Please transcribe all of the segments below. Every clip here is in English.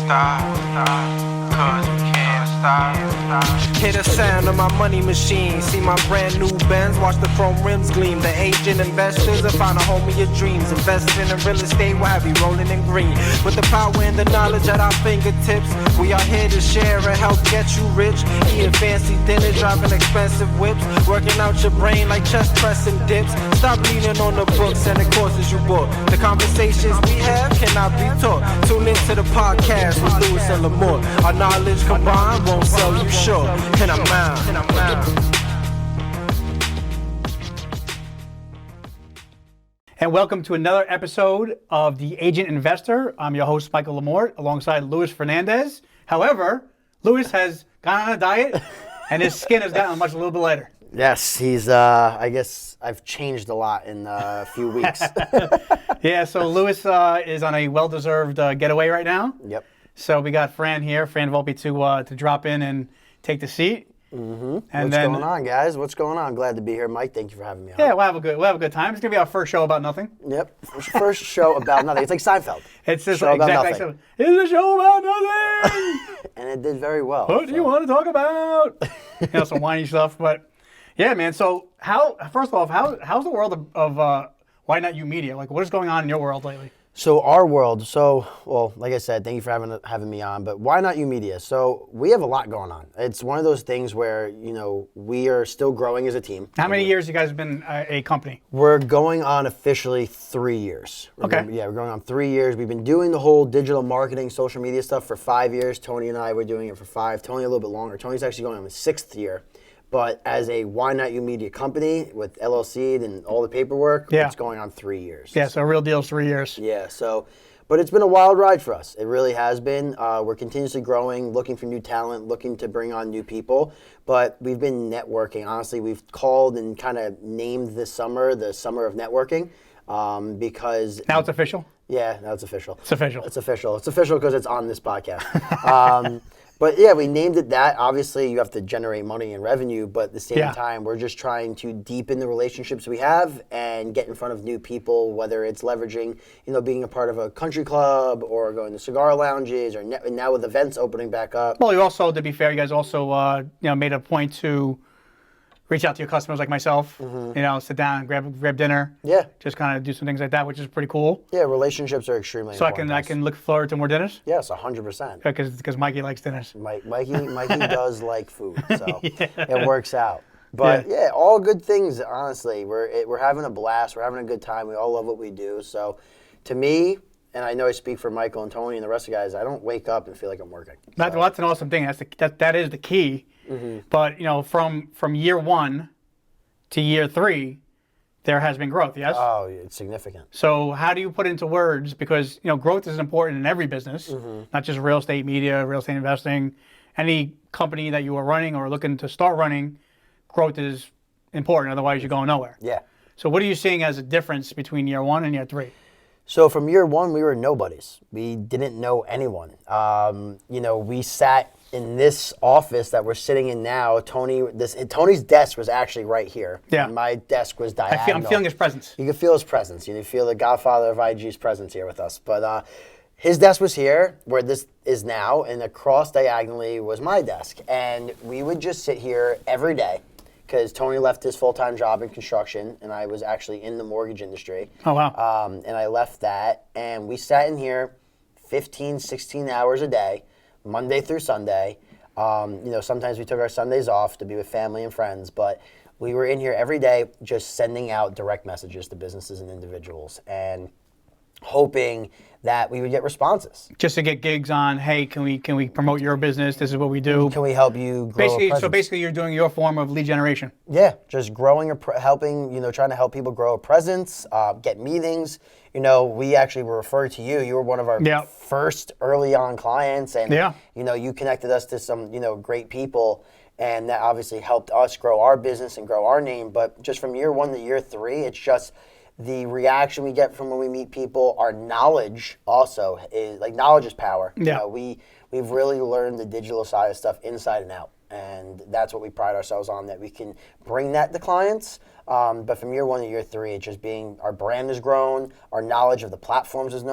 cause we can't stop. Hear the sound of my money machine. See my brand new Benz, watch the chrome rims gleam. The agent investors will find a home of your dreams. Investing in real estate will have you rolling in green. With the power and the knowledge at our fingertips, we are here to share and help get you rich. Eating fancy dinner, driving expensive whips, working out your brain like chest pressing dips. Stop leaning on the books and the courses you book. The conversations we have cannot be taught. Tune into the podcast with Lewis and Lamore. Our knowledge combined won't sell you short. And I'm out. And welcome to another episode of The Agent Investor. I'm your host, Michael Lamort, alongside Luis Fernandez. However, Luis has gone on a diet, and his skin has gotten a little bit lighter. Yes, he's, I guess I've changed a lot in a few weeks. Yeah, so Luis is on a well-deserved getaway right now. Yep. So we got Fran here, Fran Volpe, to drop in and take the seat. Mm-hmm. And What's going on, guys? What's going on? Glad to be here, Mike. Thank you for having me on. Yeah, we'll have a good time. It's gonna be our first show about nothing. Yep, first show about nothing. It's like Seinfeld. It's just show like, about exactly. It's a show about nothing. And it did very well. What do you want to talk about? Some whiny stuff, but yeah, man. So first of all, how's the world of Why Not You Media? Like, what is going on in your world lately? So our world, like I said, thank you for having me on, but Why Not You Media? So we have a lot going on. It's one of those things where, we are still growing as a team. How many years you guys have been a company? We're going on officially 3 years. Okay. Yeah, we're going on 3 years. We've been doing the whole digital marketing, social media stuff for 5 years. Tony and I were doing it for 5. Tony a little bit longer. Tony's actually going on the 6th year. But as a Why Not You Media company with LLC and all the paperwork, It's going on 3 years. Yeah, so a real deal is 3 years. Yeah, but it's been a wild ride for us. It really has been. We're continuously growing, looking for new talent, looking to bring on new people. But we've been networking. Honestly, we've called and kind of named this summer the summer of networking because... Now it's official? Yeah, now it's official. It's official. It's official. It's official because it's on this podcast. But yeah, we named it that. Obviously, you have to generate money and revenue, but at the same time, we're just trying to deepen the relationships we have and get in front of new people, whether it's leveraging, being a part of a country club or going to cigar lounges or now with events opening back up. Well, you also, to be fair, you guys also, made a point to reach out to your customers like myself, sit down, grab dinner. Yeah. Just kind of do some things like that, which is pretty cool. Yeah, relationships are extremely important. So I can look forward to more dinners? Yes, 100%. Because Mikey likes dinners. Mikey does like food, so it works out. But yeah, all good things, honestly. We're having a blast. We're having a good time. We all love what we do. So to me, and I know I speak for Michael and Tony and the rest of the guys, I don't wake up and feel like I'm working. Well, that's an awesome thing. That is the key. Mm-hmm. But from year 1 to year 3, there has been growth. Yes. Oh, it's significant. So how do you put it into words? Because growth is important in every business, not just real estate media, real estate investing. Any company that you are running or looking to start running, growth is important. Otherwise, you're going nowhere. Yeah. So what are you seeing as a difference between year 1 and year 3? So from year 1, we were nobodies. We didn't know anyone. We sat in this office that we're sitting in now. Tony's desk was actually right here. Yeah. And my desk was diagonal. I'm feeling his presence. You can feel his presence. You feel the godfather of IG's presence here with us. But his desk was here, where this is now, and across diagonally was my desk. And we would just sit here every day, because Tony left his full-time job in construction, and I was actually in the mortgage industry. Oh, wow. And I left that, and we sat in here 15, 16 hours a day, Monday through Sunday. Sometimes we took our Sundays off to be with family and friends, but we were in here every day just sending out direct messages to businesses and individuals and hoping that we would get responses. Just to get gigs on, hey, can we promote your business? This is what we do. Can we help you grow So basically you're doing your form of lead generation. Yeah, just growing, helping, trying to help people grow a presence, get meetings. We actually were referred to you. You were one of our first early on clients, and you connected us to some, great people, and that obviously helped us grow our business and grow our name. But just from year 1 to year 3, it's just the reaction we get from when we meet people. Our knowledge also is knowledge is power. Yeah. We've really learned the digital side of stuff inside and out, and that's what we pride ourselves on, that we can bring that to clients. But from year 1 to year 3, it's just our brand has grown, our knowledge of the platforms has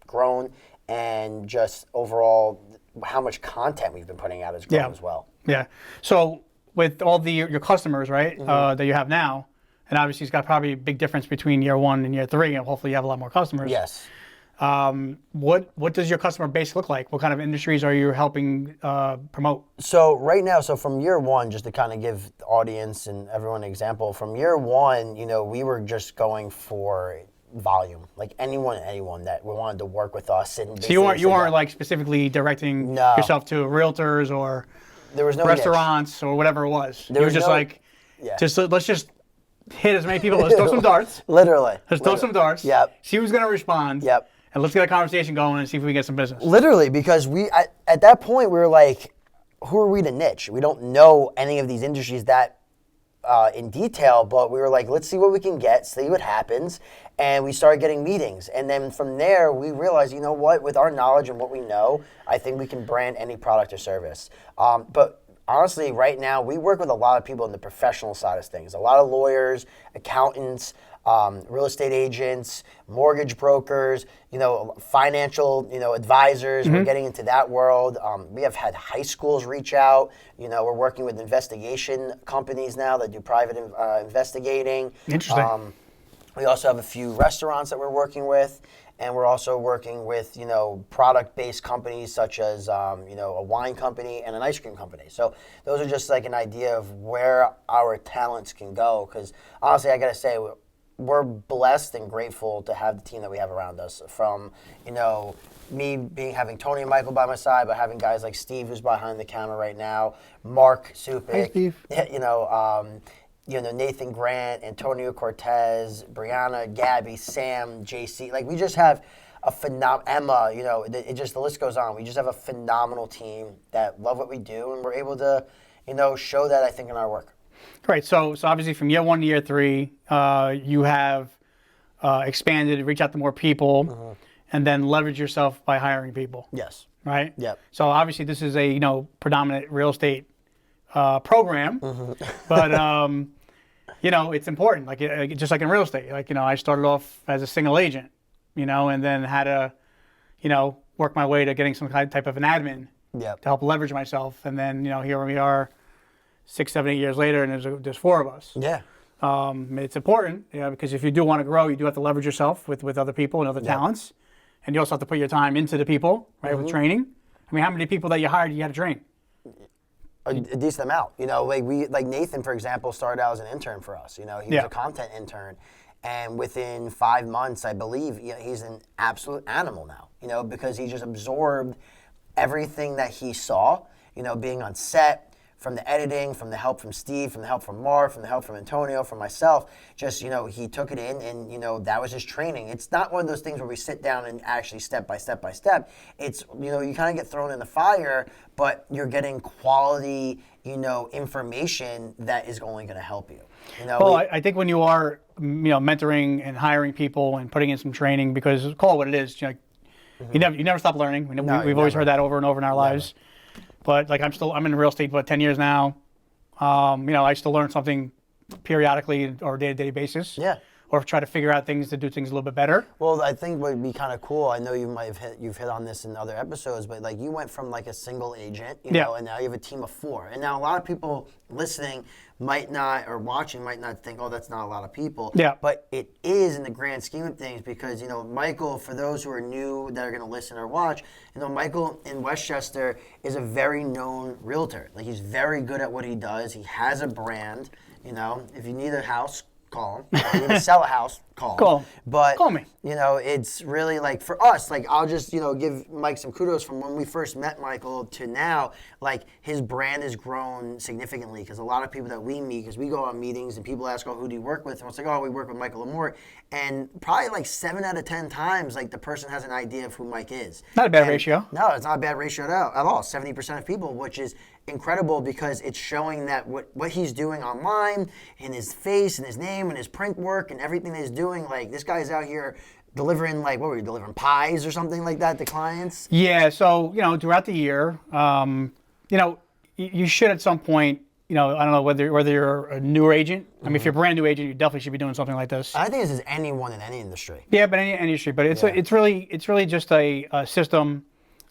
grown, and and just overall how much content we've been putting out has grown as well. Yeah. So with all your customers, right, that you have now, and obviously it's got probably a big difference between year 1 and year 3, and hopefully you have a lot more customers. Yes. What does your customer base look like? What kind of industries are you helping promote? So right now, from year 1, just to kind of give the audience and everyone an example, from year 1, we were just going for volume, like anyone that we wanted to work with us. And so you weren't like specifically directing yourself to realtors or there was no restaurants niche. Or whatever it was. There you was were just no, like, let's just hit as many people. Let's throw some darts. Literally. Let's throw some darts. Yep. See who's going to respond. Yep. And let's get a conversation going and see if we can get some business. Literally, because at that point we were like, who are we to niche? We don't know any of these industries that in detail, but we were like, let's see what we can get, see what happens. And we started getting meetings. And then from there, we realized, you know what, with our knowledge and what we know, I think we can brand any product or service. But honestly, right now, we work with a lot of people in the professional side of things. A lot of lawyers, accountants, real estate agents, mortgage brokers, financial, advisors. We're getting into that world. We have had high schools reach out. We're working with investigation companies now that do private investigating. Interesting. We also have a few restaurants that we're working with. And we're also working with, product-based companies such as, a wine company and an ice cream company. So those are just like an idea of where our talents can go. Because honestly, I got to say, we're blessed and grateful to have the team that we have around us. From, me having Tony and Michael by my side, but having guys like Steve, who's behind the camera right now, Mark Supik, hey, Steve. Nathan Grant, Antonio Cortez, Brianna, Gabby, Sam, JC. Like, we just have a Emma, the list goes on. We just have a phenomenal team that love what we do, and we're able to, show that, I think, in our work. Right. So obviously from year 1 to year 3, you have expanded, reached out to more people, and then leverage yourself by hiring people. Yes. Right? Yep. So obviously this is a, predominant real estate program, but it's important. Like just like in real estate, I started off as a single agent, and then had to, work my way to getting some type of an admin to help leverage myself, and then here we are, 6, 7, 8 years later, and there's 4 of us. Yeah. It's important, because if you do want to grow, you do have to leverage yourself with other people and other talents, and you also have to put your time into the people, right, with training. I mean, how many people that you hired you had to train? A decent amount. Like Nathan, for example, started out as an intern for us. He was a content intern. And within 5 months, I believe, he's an absolute animal now, because he just absorbed everything that he saw, being on set, from the editing, from the help from Steve, from the help from Mark, from the help from Antonio, from myself. Just, he took it in, and, that was his training. It's not one of those things where we sit down and actually step by step by step. It's, you kind of get thrown in the fire, but you're getting quality, information that is only going to help you. Well, I think when you are, mentoring and hiring people and putting in some training, because call it what it is, you never stop learning. We've always heard that over and over in our lives. But like I'm in real estate for 10 years now. I still learn something periodically or day-to-day basis. Yeah. Or try to figure out things to do things a little bit better. Well, I think what would be kind of cool, I know you've hit on this in other episodes, but like you went from like a single agent, and now you have a team of 4. And now a lot of people listening might not, or watching might not think, oh, that's not a lot of people. Yeah. But it is in the grand scheme of things, because, Michael, for those who are new that are going to listen or watch, Michael in Westchester is a very known realtor. Like, he's very good at what he does. He has a brand. If you need a house, call him. If you need to sell a house, call him. Call. But, call me. It's really like, for us, like, I'll just, give Mike some kudos from when we first met Michael to now. Like, his brand has grown significantly, because a lot of people that we meet, because we go on meetings and people ask, oh, who do you work with? And it's like, oh, we work with Michael Lamort. And probably like 7 out of 10 times, like, the person has an idea of who Mike is. Not a bad ratio. No, it's not a bad ratio at all. 70% of people, which is incredible, because it's showing that what he's doing online, in his face and his name and his print work and everything that he's doing, like, this guy's out here delivering, like, what were you delivering, pies or something like that to clients? Yeah, so, throughout the year, you should at some point, I don't know whether you're a newer agent. I mean, if you're a brand new agent, you definitely should be doing something like this. I think this is anyone in any industry. Yeah, but any industry. But it's really just a system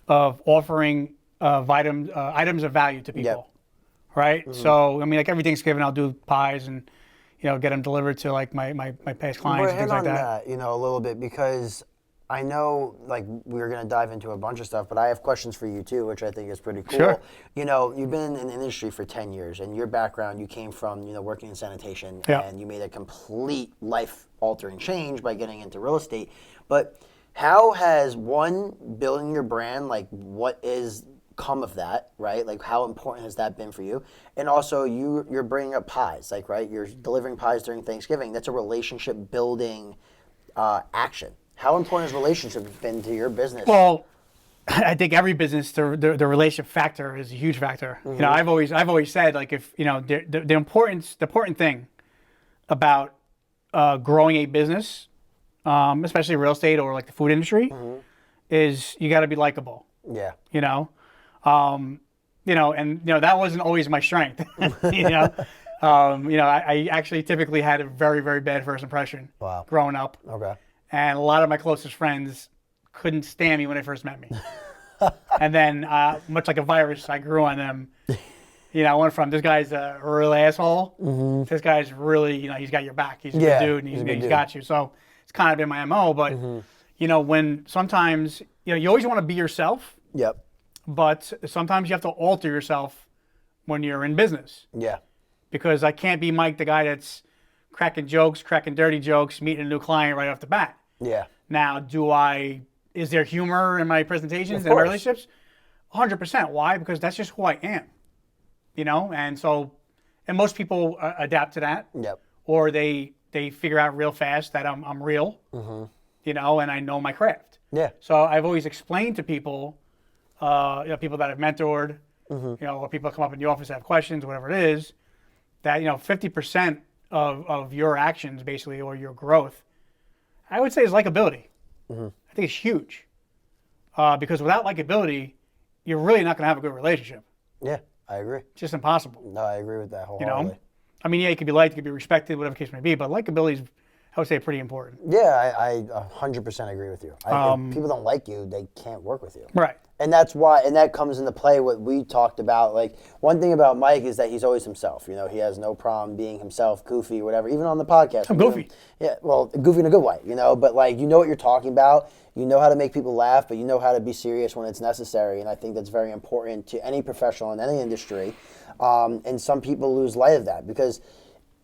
of offering items of value to people, right? Mm-hmm. So I mean, like every Thanksgiving, I'll do pies and get them delivered to like my past clients and things like that. A little bit, because I know, like, we're going to dive into a bunch of stuff, but I have questions for you too, which I think is pretty cool. Sure. You've been in the industry for 10 years, and your background, you came from, working in sanitation, and you made a complete life-altering change by getting into real estate. But how has, building your brand, like, what is come of that, right? Like, how important has that been for you? And also, you're bringing up pies, like, right? You're delivering pies during Thanksgiving. That's a relationship-building action. How important has relationships been to your business? Well, I think every business, the relationship factor is a huge factor. Mm-hmm. I've always said, like, if the important thing about growing a business, especially real estate or like the food industry, is you got to be likable. Yeah. And that wasn't always my strength. I actually typically had a very, very bad first impression. Wow. Growing up. Okay. And a lot of my closest friends couldn't stand me when they first met me. And then, much like a virus, I grew on them. I went from, this guy's a real asshole. Mm-hmm. This guy's really, he's got your back. He's a good dude, and he's got you. So it's kind of been my MO. But, when sometimes, you always want to be yourself. Yep. But sometimes you have to alter yourself when you're in business. Yeah. Because I can't be Mike, the guy that's cracking dirty jokes, meeting a new client right off the bat. Yeah. Now, is there humor in my presentations and relationships? 100%. Why? Because that's just who I am. And most people adapt to that. Yep. Or they figure out real fast that I'm real, and I know my craft. Yeah. So I've always explained to people, people that I've mentored, or people that come up in the office that have questions, whatever it is, that, 50% of your actions, basically, or your growth, I would say is likability. Mm-hmm. I think it's huge. Because without likability, you're really not going to have a good relationship. Yeah, I agree. It's just impossible. No, I agree with that wholeheartedly. I mean, you could be liked, you could be respected, whatever the case may be, but likability is, I would say, pretty important. Yeah, I 100% agree with you. If people don't like you, they can't work with you. Right. And that's why, and that comes into play what we talked about. Like, one thing about Mike is that he's always himself. He has no problem being himself, goofy, whatever, even on the podcast. I'm goofy. Yeah, well, goofy in a good way, but like, what you're talking about. You know how to make people laugh, but you know how to be serious when it's necessary. And I think that's very important to any professional in any industry. And some people lose light of that, because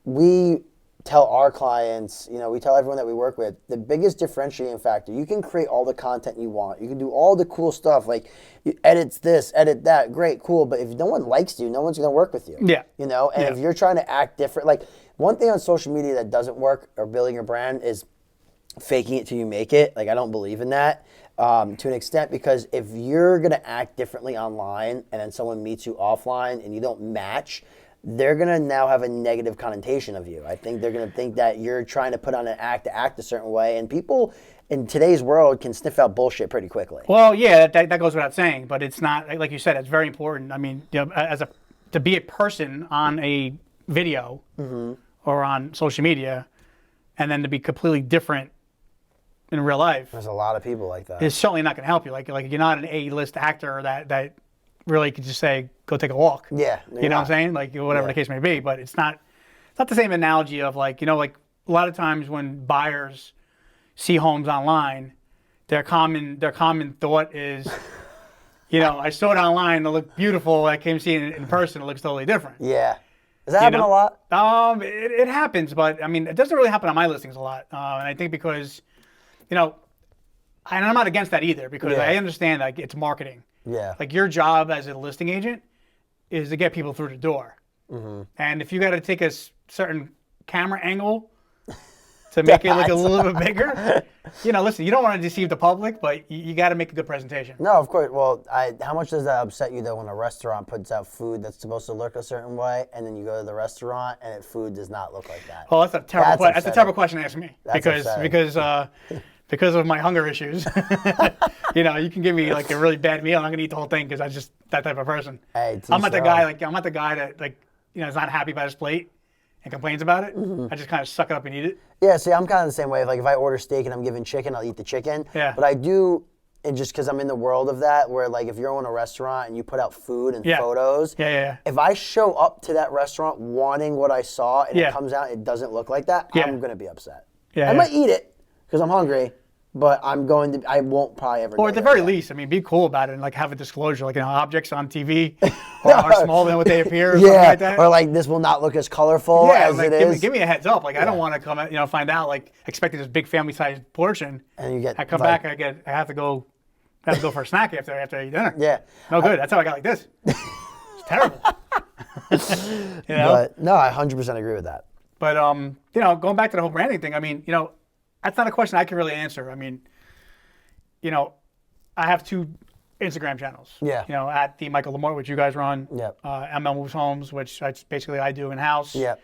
we tell our clients, we tell everyone that we work with, the biggest differentiating factor, you can create all the content you want. You can do all the cool stuff, like you edit this, edit that, great, cool. But if no one likes you, no one's going to work with you. Yeah. And if you're trying to act different, like one thing on social media that doesn't work or building your brand is faking it till you make it. Like, I don't believe in that to an extent, because if you're going to act differently online and then someone meets you offline and you don't match, they're going to now have a negative connotation of you. I think they're going to think that you're trying to put on an act to act a certain way. And people in today's world can sniff out bullshit pretty quickly. Well, yeah, that goes without saying, but it's not, like you said, it's very important. I mean, to be a person on a video or on social media, and then to be completely different in real life. There's a lot of people like that. It's certainly not going to help you. Like you're not an A-list actor that really could just say, go take a walk. Yeah. You know what I'm saying? Like, whatever the case may be. But it's not the same analogy of like, like a lot of times when buyers see homes online, their common thought is, I saw it online, it looked beautiful. I came see it in person, it looks totally different. Yeah. Does that happen a lot? It happens, but I mean, it doesn't really happen on my listings a lot. And I think because, and I'm not against that either, because I understand that it's marketing. Yeah. Like, your job as a listing agent is to get people through the door. Mm-hmm. And if you got to take a certain camera angle to make it look a little bit bigger, listen, you don't want to deceive the public, but you got to make a good presentation. No, of course. Well, how much does that upset you, though, when a restaurant puts out food that's supposed to look a certain way, and then you go to the restaurant and food does not look like that? Well, that's a terrible question to ask me. That's because of my hunger issues. You can give me like a really bad meal, I'm not gonna eat the whole thing because I'm just that type of person. Hey, I'm not the guy that is not happy about his plate and complains about it. I just kind of suck it up and eat it. Yeah, see, I'm kind of the same way. Like, if I order steak and I'm given chicken, I'll eat the chicken. Yeah. But I do and just because I'm in the world of that, where like if you're in a restaurant and you put out food and photos, if I show up to that restaurant wanting what I saw and it comes out, it doesn't look like that, I'm gonna be upset. I might eat it because I'm hungry, but I won't probably ever. Or at the very least, I mean, be cool about it and like have a disclosure, like objects on TV are smaller than what they appear, or something like that. Or like this will not look as colorful as like, it is. Give me a heads up. Like I don't want to come, find out like expecting this big family-sized portion, and you get. I come back, I have to go for a snack after I eat dinner. Yeah. No good. That's how I got like this. It's terrible. But no, I 100% agree with that. But going back to the whole branding thing, I mean, that's not a question I can really answer. I mean, I have 2 Instagram channels. Yeah. At the Michael Lamort, which you guys run. Yep. ML Moves Homes, which basically I do in house. Yep.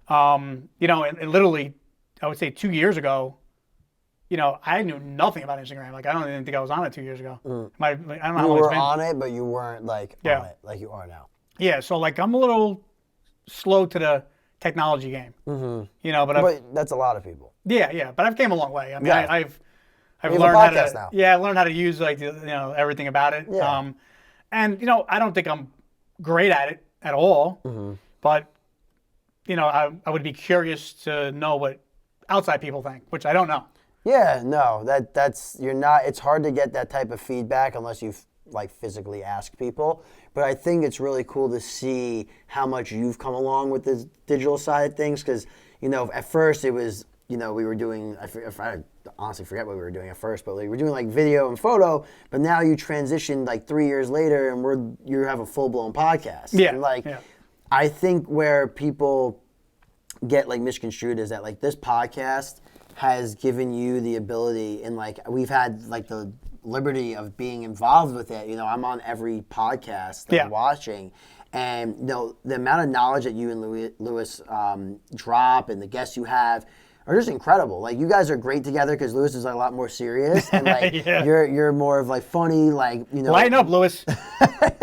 And literally, I would say 2 years ago, I knew nothing about Instagram. Like I don't even think I was on it 2 years ago. I don't know how long it's been. You were on it, but you weren't like on it like you are now. Yeah. So like I'm a little slow to the technology game. Mm-hmm. But that's a lot of people. Yeah. But I've came a long way. I mean, I've learned how to now. I learned how to use like everything about it. Yeah. And I don't think I'm great at it at all. Mm-hmm. But I would be curious to know what outside people think, which I don't know. Yeah, no, that's you're not. It's hard to get that type of feedback unless you like physically ask people. But I think it's really cool to see how much you've come along with the digital side of things. Because at first it was we were doing. I honestly forget what we were doing at first, but we were doing like video and photo. But now you transitioned like 3 years later, and you have a full blown podcast. Yeah, and I think where people get like misconstrued is that like this podcast has given you the ability, and like we've had like the liberty of being involved with it. I'm on every podcast that I'm watching, and the amount of knowledge that you and Lewis drop and the guests you have are just incredible. Like you guys are great together because Lewis is like, a lot more serious, and like you're more of like funny, like lighten up, Lewis.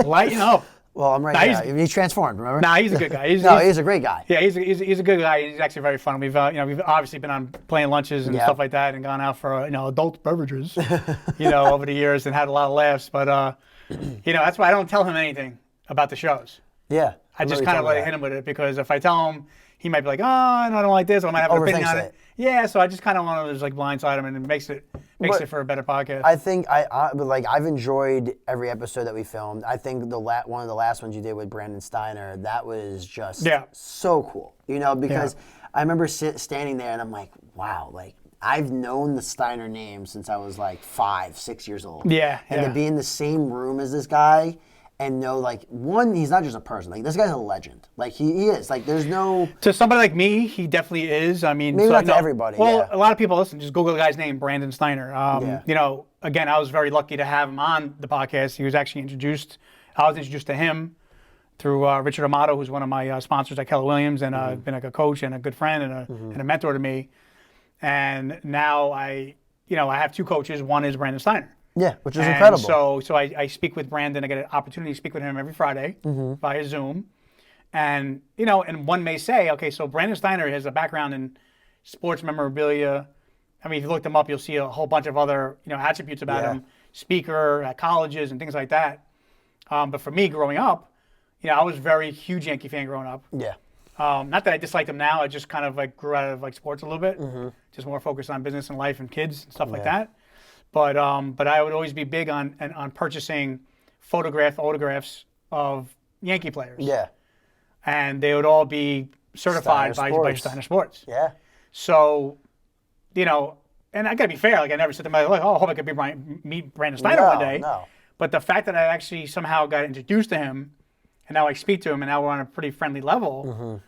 Lighten up. Well, I'm right now. He's transformed, remember? Nah, he's a good guy. He's a great guy. Yeah, he's a good guy. He's actually very fun. We've we've obviously been on playing lunches and stuff like that, and gone out for adult beverages, over the years, and had a lot of laughs. But that's why I don't tell him anything about the shows. Yeah, I just kind of hit him with it, because if I tell him, he might be like, oh, I don't like this, or I might have an opinion on it. Yeah, so I just kind of want to just like blindside him, and it makes it for a better podcast. I think I've enjoyed every episode that we filmed. I think one of the last ones you did with Brandon Steiner, that was just so cool. Because I remember standing there and I'm like, wow, like I've known the Steiner name since I was like 5-6 years old. Yeah. And to be in the same room as this guy and know, like, one, he's not just a person. Like, this guy's a legend. Like, he is. Like, there's no... To somebody like me, he definitely is. I mean... Maybe not to everybody, Well, a lot of people, listen, just Google the guy's name, Brandon Steiner. Again, I was very lucky to have him on the podcast. He was actually introduced... I was introduced to him through Richard Amato, who's one of my sponsors at Keller Williams, and been like a coach and a good friend and a mentor to me. And now I have 2 coaches. One is Brandon Steiner. Yeah, which is incredible. So I speak with Brandon. I get an opportunity to speak with him every Friday via Zoom. And, and one may say, okay, so Brandon Steiner has a background in sports memorabilia. I mean, if you look him up, you'll see a whole bunch of other, attributes about him. Speaker at colleges and things like that. But for me, growing up, I was a very huge Yankee fan growing up. Yeah. Not that I disliked him now. I just kind of like grew out of like sports a little bit. Just more focused on business and life and kids and stuff like that. But I would always be big on purchasing autographs of Yankee players. Yeah. And they would all be certified by Steiner Sports. Yeah. So, and I got to be fair. Like I never said to myself, like, oh, I hope I could meet Brandon Steiner one day. No. But the fact that I actually somehow got introduced to him, and now I speak to him, and now we're on a pretty friendly level.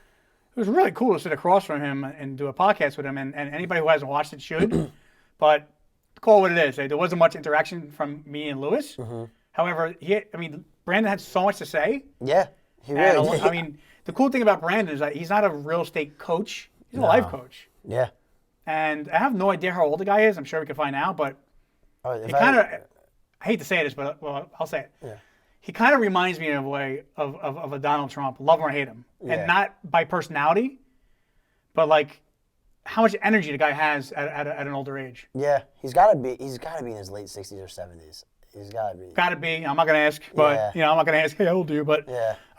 It was really cool to sit across from him and do a podcast with him. And anybody who hasn't watched it should. But call it what it is. There wasn't much interaction from me and Lewis. However, Brandon had so much to say. Yeah, he really did. I mean, the cool thing about Brandon is that he's not a real estate coach. He's a life coach. Yeah. And I have no idea how old the guy is. I'm sure we can find out, but I hate to say this, but I'll say it. Yeah. He kind of reminds me of a Donald Trump, love him or hate him. And not by personality, but like how much energy the guy has at an older age. Yeah, he's got to be in his late 60s or 70s. He's got to be. Got to be. I'm not gonna ask, but I'm not gonna ask how old are you, but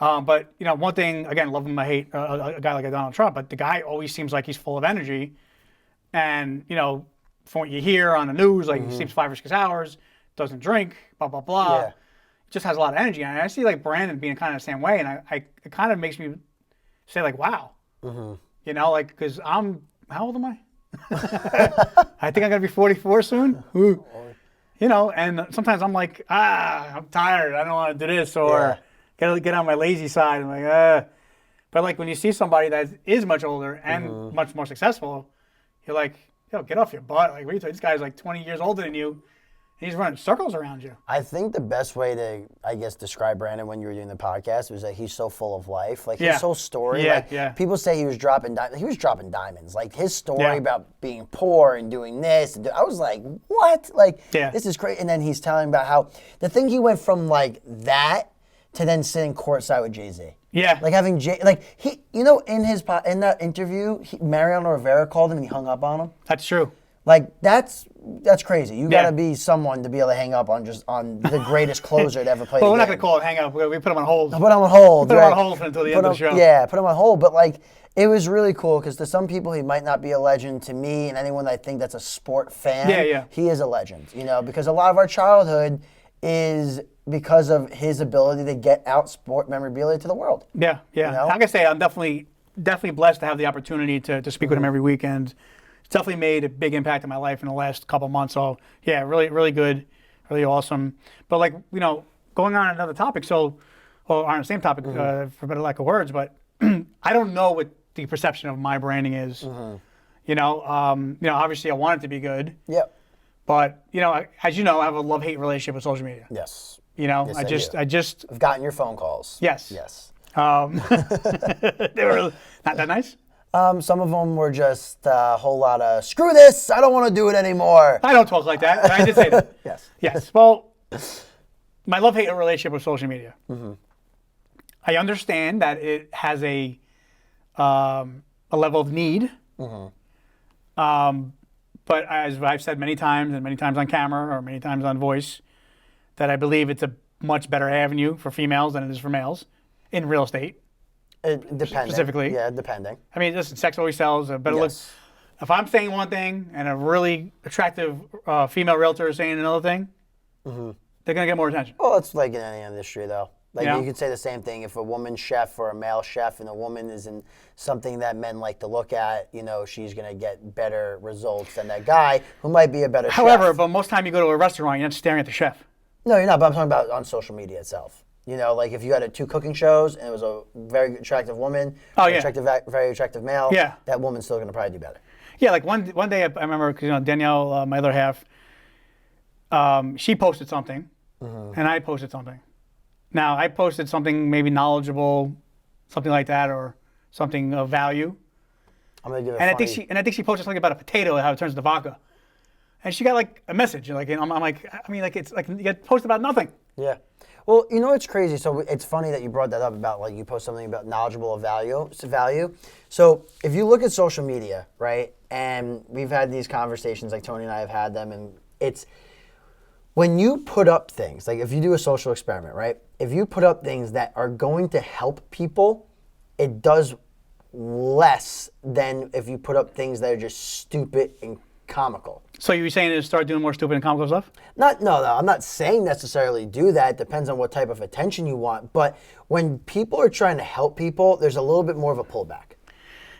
but one thing again, love him, I hate a guy like a Donald Trump, but the guy always seems like he's full of energy, and from what you hear on the news, like he sleeps 5 or 6 hours, doesn't drink, blah blah blah. Yeah. Just has a lot of energy, and I see like Brandon being kind of the same way, and it kind of makes me say like, wow, like because how old am I? I think I'm gonna be 44 soon. Ooh. And sometimes I'm like, I'm tired. I don't want to do this, or get on my lazy side. I'm like, But like when you see somebody that is much older and much more successful, you're like, yo, get off your butt. Like, what are you talking? This guy's like 20 years older than you. He's running circles around you. I think the best way to, I guess, describe Brandon when you were doing the podcast was that he's so full of life. Like his whole story. People say he was dropping diamonds. He was dropping diamonds. Like his story about being poor and doing this. I was like, what? Like, this is crazy. And then he's telling about how the thing he went from like that to then sitting courtside with Jay-Z. Yeah. Like having in that interview, Mariano Rivera called him and he hung up on him. That's true. Like that's crazy. You gotta be someone to be able to hang up on the greatest closer to ever play. Well, we're not gonna call it hang up. We put him on hold. Put him on hold. Put him on hold until the end of the show. Yeah, put him on hold. But like, it was really cool because to some people he might not be a legend. To me and anyone that I think that's a sport fan, he is a legend. Because a lot of our childhood is because of his ability to get out sport memorabilia to the world. Yeah. Like I say, I'm definitely blessed to have the opportunity to speak with him every weekend. It's definitely made a big impact in my life in the last couple of months. So yeah, really, really good, really awesome. But like, going on another topic. So, on the same topic, for better lack of words, but I don't know what the perception of my branding is. Obviously I want it to be good. Yep. But as you know, I have a love-hate relationship with social media. Yes. Yes, I've gotten your phone calls. Yes. They were not that nice. Some of them were just a whole lot of, screw this, I don't want to do it anymore. I don't talk like that. I did say that. Yes. Well, my love-hate relationship with social media. I understand that it has a level of need. But as I've said many times, and many times on camera or many times on voice, that I believe it's a much better avenue for females than it is for males in real estate. Depending. Specifically. Yeah, depending. I mean, listen, sex always sells. Better look. If I'm saying one thing and a really attractive female realtor is saying another thing, they're going to get more attention. Well, it's like in any industry, though. Like you could say the same thing if a woman chef or a male chef and a woman is in something that men like to look at, she's going to get better results than that guy who might be a better chef. However, but most time you go to a restaurant, you're not staring at the chef. No, you're not, but I'm talking about on social media itself. Like if you had 2 cooking shows and it was a very attractive woman, very attractive male, that woman's still going to probably do better. Yeah, like one day I remember, Danielle, my other half, she posted something and I posted something. Now, I posted something maybe knowledgeable, something like that, or something of value. I'm gonna give it. I think she posted something about a potato and how it turns to vodka, and she got like a message. Like, I'm like, it's like you get post about nothing. Yeah. Well, it's crazy. So it's funny that you brought that up about like you post something about knowledgeable of value. So if you look at social media, right, and we've had these conversations, like Tony and I have had them, and it's. When you put up things, like if you do a social experiment, right? If you put up things that are going to help people, it does less than if you put up things that are just stupid and comical. So you're saying to start doing more stupid and comical stuff? No, I'm not saying necessarily do that. It depends on what type of attention you want. But when people are trying to help people, there's a little bit more of a pullback.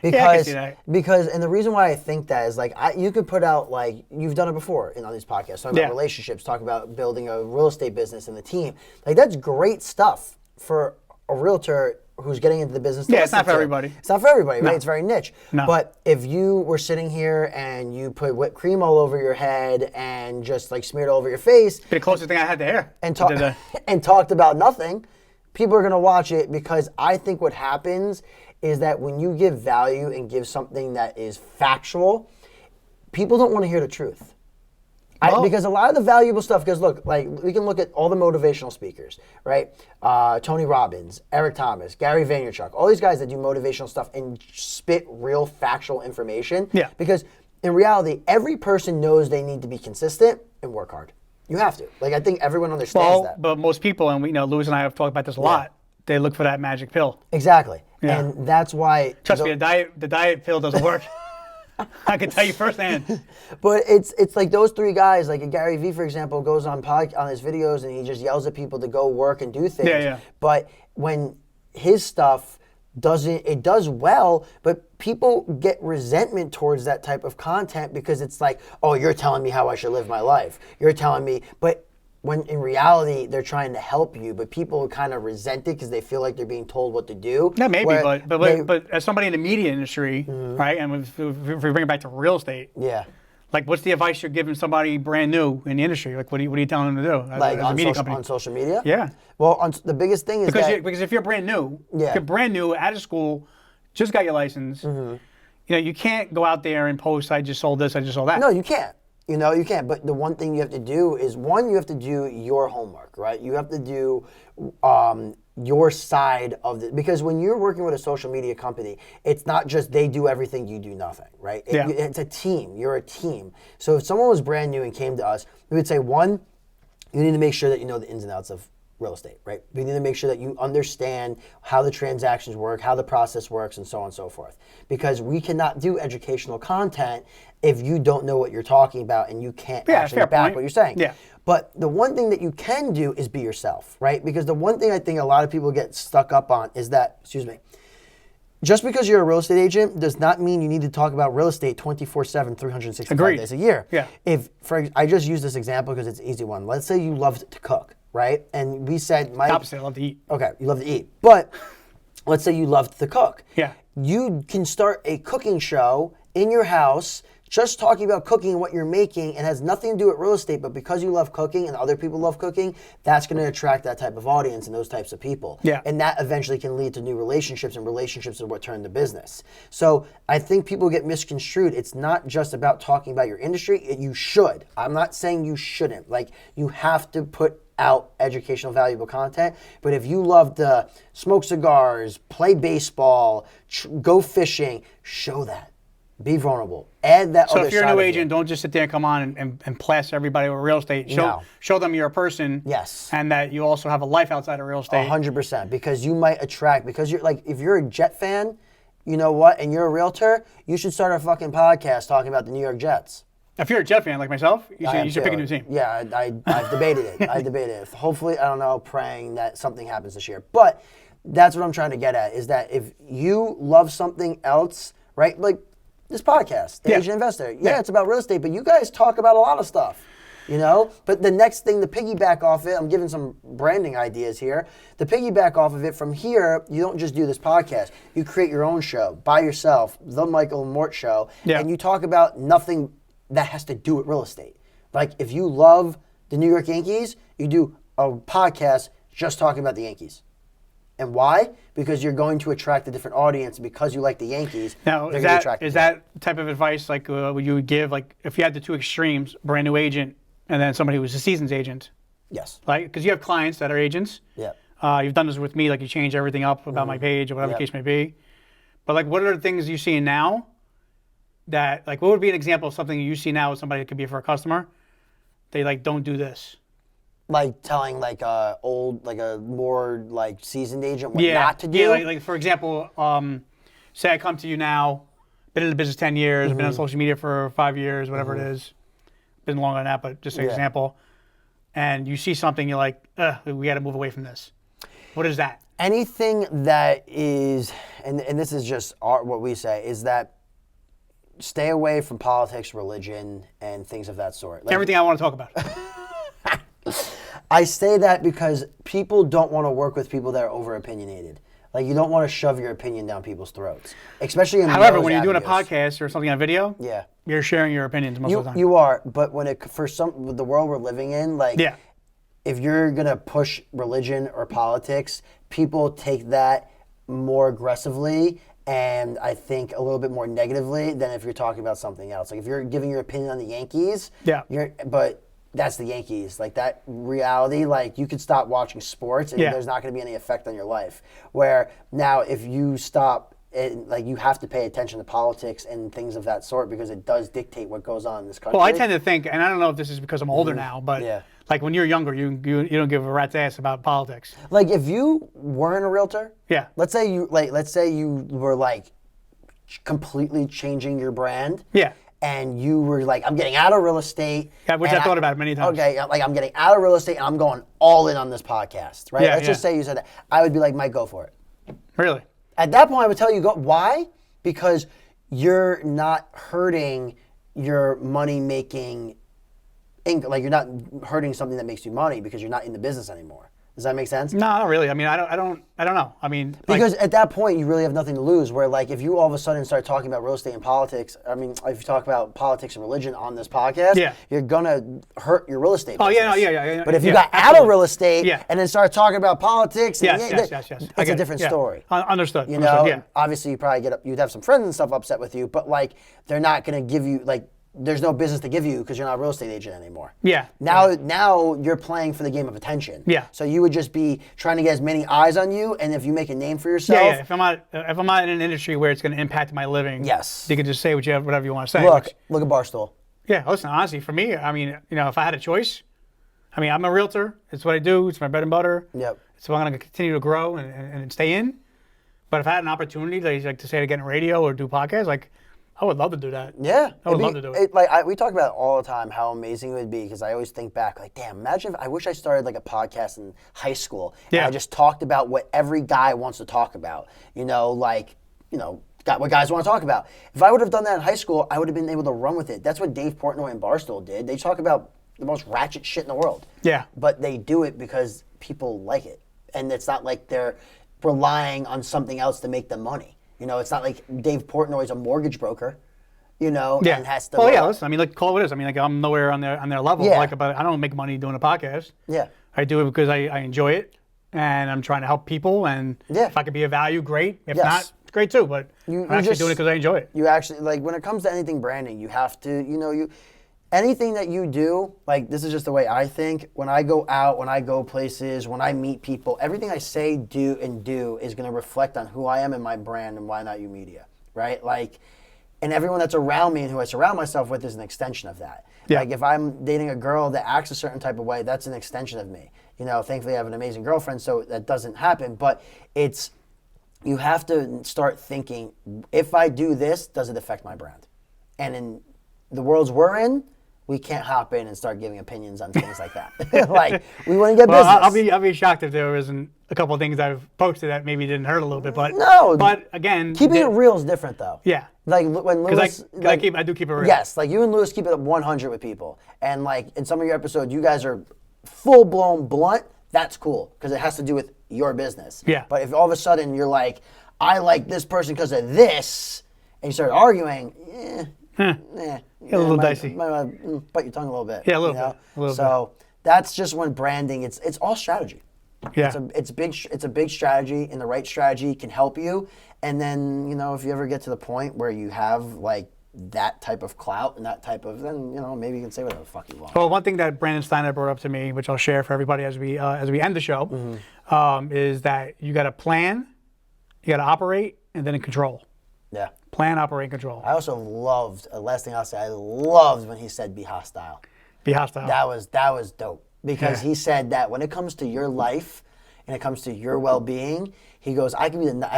Because, I can see that. And the reason why I think that is like you could put out like you've done it before on these podcasts, talk about relationships, talk about building a real estate business and the team. Like that's great stuff for a realtor who's getting into the business. Yeah, it's not for everybody. It's not for everybody, right? It's very niche. No. But if you were sitting here and you put whipped cream all over your head and just like smeared all over your face, the closest thing I had to hair, and talked about nothing, people are gonna watch it because I think what happens is that when you give value and give something that is factual, people don't want to hear the truth. Because a lot of the valuable stuff, because look, like we can look at all the motivational speakers, right? Tony Robbins, Eric Thomas, Gary Vaynerchuk, all these guys that do motivational stuff and spit real factual information. Yeah. Because in reality, every person knows they need to be consistent and work hard. You have to. Like, I think everyone understands that. But most people, and we know Louis and I have talked about this a lot, they look for that magic pill. Exactly. Yeah. And that's why... Trust me, the diet pill doesn't work. I can tell you firsthand. But it's like those three guys, like Gary Vee, for example, goes on his videos and he just yells at people to go work and do things. Yeah. But when his stuff does well, but people get resentment towards that type of content because it's like, oh, you're telling me how I should live my life. You're telling me, but when in reality they're trying to help you, but people kind of resent it because they feel like they're being told what to do. Yeah, maybe, but as somebody in the media industry, right, and if we bring it back to real estate, like what's the advice you're giving somebody brand new in the industry? Like what are you telling them to do? Like on social media? Yeah. Well, the biggest thing is because if you're brand new, if you're brand new out of school, just got your license, you know, you can't go out there and post, I just sold this, I just sold that. No, you can't. You know, you can't. But the one thing you have to do is, you have to do your homework, right? You have to do your side of it. Because when you're working with a social media company, it's not just they do everything, you do nothing, right? It's a team. You're a team. So if someone was brand new and came to us, we would say, one, you need to make sure that you know the ins and outs of real estate, right? We need to make sure that you understand how the transactions work, how the process works, and so on and so forth. Because we cannot do educational content if you don't know what you're talking about and you can't actually back what you're saying. Yeah. But the one thing that you can do is be yourself, right? Because the one thing I think a lot of people get stuck up on is that, just because you're a real estate agent does not mean you need to talk about real estate 24/7, 365 days a year. Yeah. I just use this example because it's an easy one. Let's say you loved to cook, right? And we said, opposite, I love to eat. Okay, you love to eat. But let's say you loved to cook. Yeah. You can start a cooking show in your house just talking about cooking and what you're making, and has nothing to do with real estate, but because you love cooking and other people love cooking, that's going to attract that type of audience and those types of people. Yeah. And that eventually can lead to new relationships, and relationships are what turn to business. So I think people get misconstrued. It's not just about talking about your industry. You should. I'm not saying you shouldn't. Like, you have to put out educational, valuable content. But if you love to smoke cigars, play baseball, go fishing, show that. Be vulnerable. Add that other side. So if you're a new agent, don't just sit there and come on and plaster everybody with real estate. Show them you're a person. Yes. And that you also have a life outside of real estate. 100%. Because you might attract, because you're like, if you're a Jet fan, you know what, and you're a realtor, you should start a fucking podcast talking about the New York Jets. If you're a Jet fan like myself, you should pick a new team. Yeah, I've debated it. I debated it. Hopefully, I don't know, praying that something happens this year. But that's what I'm trying to get at, is that if you love something else, right, like this podcast, The Agent Investor, it's about real estate, but you guys talk about a lot of stuff, you know? But the next thing, the piggyback off it, I'm giving some branding ideas here. The piggyback off of it from here, you don't just do this podcast. You create your own show by yourself, The Michael Mort Show, and you talk about nothing that has to do with real estate. Like, if you love the New York Yankees, you do a podcast just talking about the Yankees. And why? Because you're going to attract a different audience because you like the Yankees. Now, is that type of advice like would you would give, like if you had the two extremes, brand new agent and then somebody who's a seasoned agent? Yes. Like, because you have clients that are agents. Yeah. You've done this with me, like you change everything up about my page or whatever the case may be. But like, what are the things you see now that, like, what would be an example of something you see now with somebody that could be for a customer? They like, don't do this. Like telling like a more like seasoned agent what not to do? Yeah, like for example, say I come to you now, been in the business 10 years, been on social media for 5 years, whatever it is. Been longer than that, but just an example. And you see something, you're like, we got to move away from this. What is that? Anything that is, and this is just what we say, is that stay away from politics, religion, and things of that sort. Like, everything I want to talk about. I say that because people don't want to work with people that are over opinionated. Like, you don't want to shove your opinion down people's throats, especially in However, when you're doing a podcast or something on video, yeah, you're sharing your opinions most of the time. You are, but when with the world we're living in, like, if you're gonna push religion or politics, people take that more aggressively, and I think a little bit more negatively than if you're talking about something else. Like if you're giving your opinion on the Yankees, but that's the Yankees. Like that reality, like you could stop watching sports and there's not going to be any effect on your life. Where now if you stop, like you have to pay attention to politics and things of that sort because it does dictate what goes on in this country. Well, I tend to think, and I don't know if this is because I'm older now, but like when you're younger, you don't give a rat's ass about politics. Like if you weren't a realtor, let's say you were like completely changing your brand, and you were like, I'm getting out of real estate. Yeah, which I've thought about many times. Okay, like I'm getting out of real estate and I'm going all in on this podcast, right? Let's just say you said that. I would be like, Mike, go for it. Really? At that point, I would tell you, go. Why? Because you're not hurting your money-making income. Like you're not hurting something that makes you money because you're not in the business anymore. Does that make sense? No, not really. I mean, I don't know. I mean, because at that point you really have nothing to lose. Where like if you all of a sudden start talking about real estate and politics, I mean, if you talk about politics and religion on this podcast, you're gonna hurt your real estate business. Yeah. But if you got out of real estate and then start talking about politics, it's a different story. Understood. You know, obviously you probably you'd have some friends and stuff upset with you, but like they're not gonna give you like. There's no business to give you because you're not a real estate agent anymore. Now you're playing for the game of attention. So you would just be trying to get as many eyes on you, and if you make a name for yourself. If I'm not in an industry where it's going to impact my living. You can just say whatever you want to say. Look at Barstool. Yeah, listen, honestly, for me, I mean, you know, if I had a choice, I mean, I'm a realtor. It's what I do. It's my bread and butter. It's what I'm going to continue to grow and stay in. But if I had an opportunity, like to say to get in radio or do podcasts, like. I would love to do that. I would love to do it. We talk about it all the time how amazing it would be because I always think back like, damn, imagine if I wish I started like a podcast in high school and I just talked about what every guy wants to talk about. You know, like, you know, what guys want to talk about. If I would have done that in high school, I would have been able to run with it. That's what Dave Portnoy and Barstool did. They talk about the most ratchet shit in the world. But they do it because people like it. And it's not like they're relying on something else to make them money. You know, it's not like Dave Portnoy's a mortgage broker, you know, and has to. Listen, I mean, like, call it what it is. I mean, like, I'm nowhere on their level. But I don't make money doing a podcast. I do it because I enjoy it, and I'm trying to help people. And if I could be of value, great. If not, it's great too. But I'm actually doing it because I enjoy it. You actually, like, when it comes to anything branding, you have to, you know, anything that you do, like this is just the way I think. When I go out, when I go places, when I meet people, everything I say, do is going to reflect on who I am and my brand and Why Not You Media, right? Like, and everyone that's around me and who I surround myself with is an extension of that. Like if I'm dating a girl that acts a certain type of way, that's an extension of me. You know, thankfully I have an amazing girlfriend, so that doesn't happen. But you have to start thinking, if I do this, does it affect my brand? And in the worlds we're in, we can't hop in and start giving opinions on things like that. Like, we want to get business. I'll be shocked if there isn't a couple of things I've posted that maybe didn't hurt a little bit. But again, keeping it real is different, though. Like when Lewis, I do keep it real. Yes, like you and Lewis keep it 100 with people, and like in some of your episodes, you guys are full blown blunt. That's cool because it has to do with your business. But if all of a sudden you're like, I like this person because of this, and you start arguing, a little dicey. Might bite your tongue a little bit. Yeah, a little bit. So that's just when branding. It's all strategy. It's a big strategy, and the right strategy can help you. And then, you know, if you ever get to the point where you have like that type of clout and that type of, then, you know, maybe you can say whatever the fuck you want. Well, one thing that Brandon Steiner brought up to me, which I'll share for everybody as we end the show, is that you got to plan, you got to operate, and then control. Plan, operate, control. I also loved, last thing I'll say, I loved when he said be hostile. Be hostile. That was dope. Because he said that when it comes to your life and it comes to your well-being, he goes, I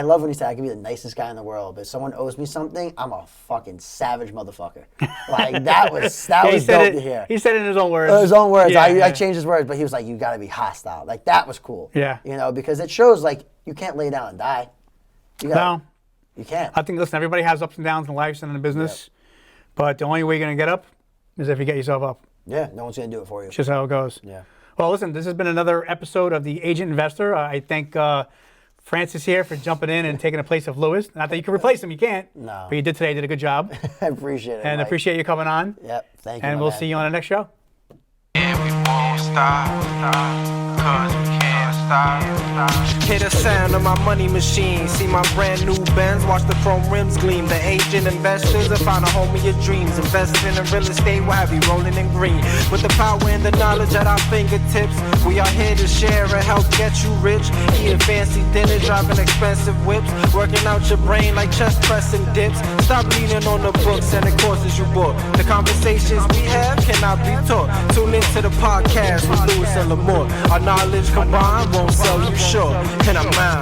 love when he said, I can be the nicest guy in the world, but if someone owes me something, I'm a fucking savage motherfucker. Like, that was dope to hear. He said it in his own words. His own words. I changed his words, but he was like, you got to be hostile. Like, that was cool. You know, because it shows, like, you can't lay down and die. You can't. I think, listen, everybody has ups and downs in life and in business, but the only way you're going to get up is if you get yourself up. No one's going to do it for you. It's just how it goes. Well, listen, this has been another episode of The Agent Investor. I thank Francis here for jumping in and taking the place of Lewis. Not that you can replace him, you can't. No. But you did today, did a good job. I appreciate it, and Mike. Appreciate you coming on. Thank you. And we'll see you on the next show. Yeah, we won't stop, cause we can't stop. Hear the sound of my money machine. See my brand new Benz, watch the chrome rims gleam. The agent investors have found a home of your dreams. Investing in real estate will have you rolling in green. With the power and the knowledge at our fingertips, we are here to share and help get you rich. Eating fancy dinner, driving expensive whips, working out your brain like chest pressing dips. Stop leaning on the books and the courses you bought. The conversations we have cannot be taught. Tune into the podcast with Lewis and Lamore. Our knowledge combined won't sell you short. And I'm out.